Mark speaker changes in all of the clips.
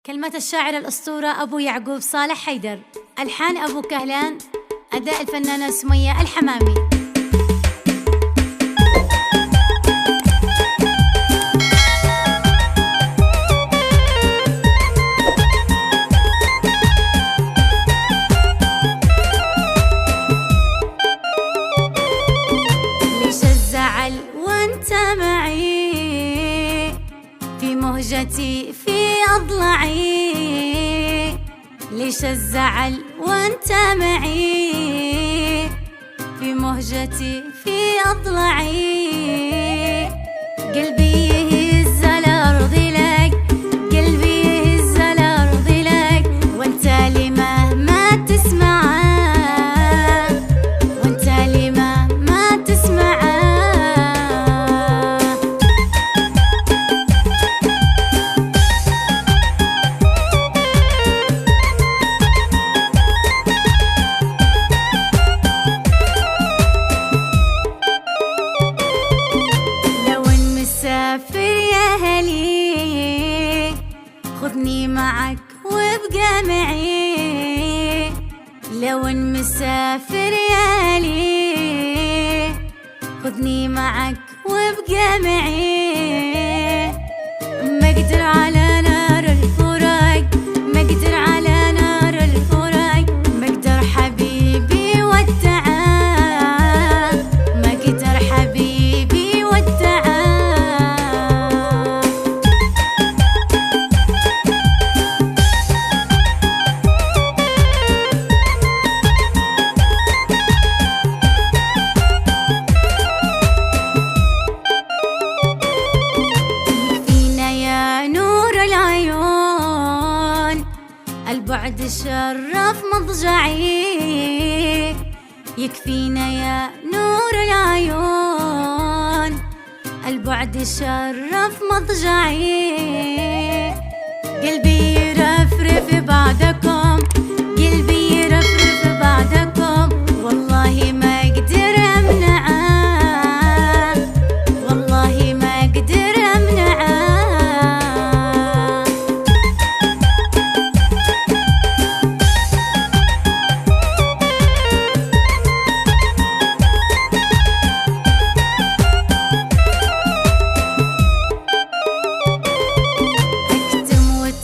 Speaker 1: كلمة الشاعر الأسطورة أبو يعقوب صالح حيدر، ألحان أبو كهلان، أداء الفنانة سمية الحمامي. ليش الزعل وانت معي في مهجتي في أضلعي؟ ليش الزعل وانت معي في مهجتي في أضلعي؟ قلبي يهز الأرض لك، قلبي يهز الأرض لك، وانت لي مهما تسمع، وانت لي مهما تسمع. مسافر يا هلي خذني معك وابقى معي، لو ان مسافر يا هلي خذني معك وابقى معي. ما اقدر على نار الفراق، ما اقدر على نار الفراق، ما اقدر حبيبي ودعا، ما اقدر حبيبي ودعا. البعد شرف مضجعي، يكفينا يا نور العيون، البعد شرف مضجعي. قلبي يرفرف بعدكم، قلبي يرفرف بعدكم، والله ما اقدر امنعه، والله ما اقدر امنعه.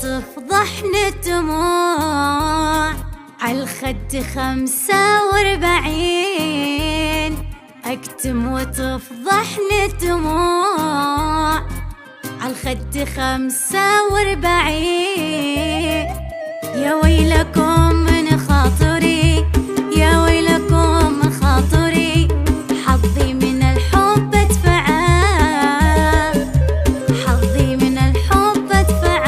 Speaker 1: تفضحني الدموع عالخد 45، أكتم وتفضحني الدموع عالخد 45. يا ويلكم من خاطري، يا ويلكم من خاطري، حظي من الحب ادفع، حظي من الحب ادفع.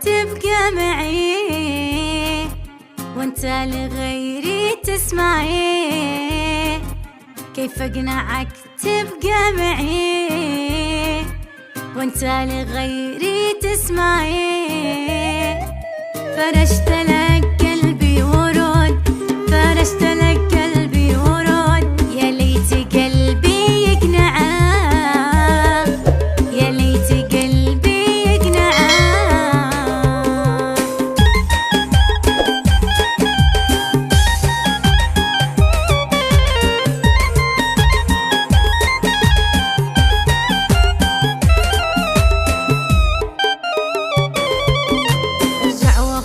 Speaker 1: تبقى معي وانت لغيري تسمعي، كيف اقنعك تبقى معي وانت لغيري تسمعي. فرشت لك قلبي ورود، فرشت لك قلبي ورود، يا ليت قلبي يقنعه، يا ليت قلبي يقنعه.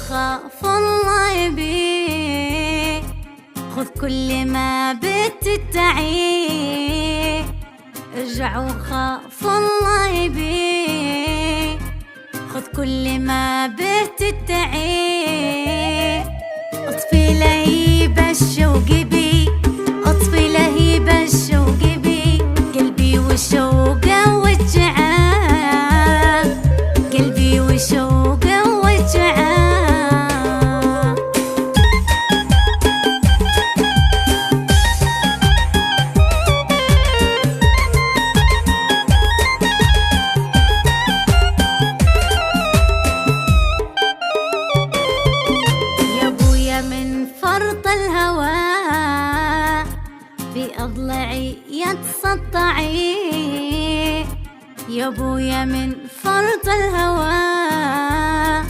Speaker 1: خاف الله يبي، خذ كل ما بتدعي، ارجع وخاف الله يبي، خذ كل ما بتدعي. اطفي لهيب الشوق بي، اطفي لهيب الشوق بي، قلبي وشوقه وجعه، قلبي وشوقه وجعه. اضلعي يا تسطعي يا ابويا من فرط الهوى،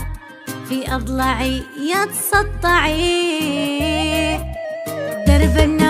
Speaker 1: في اضلعي يا تسطعي درب النار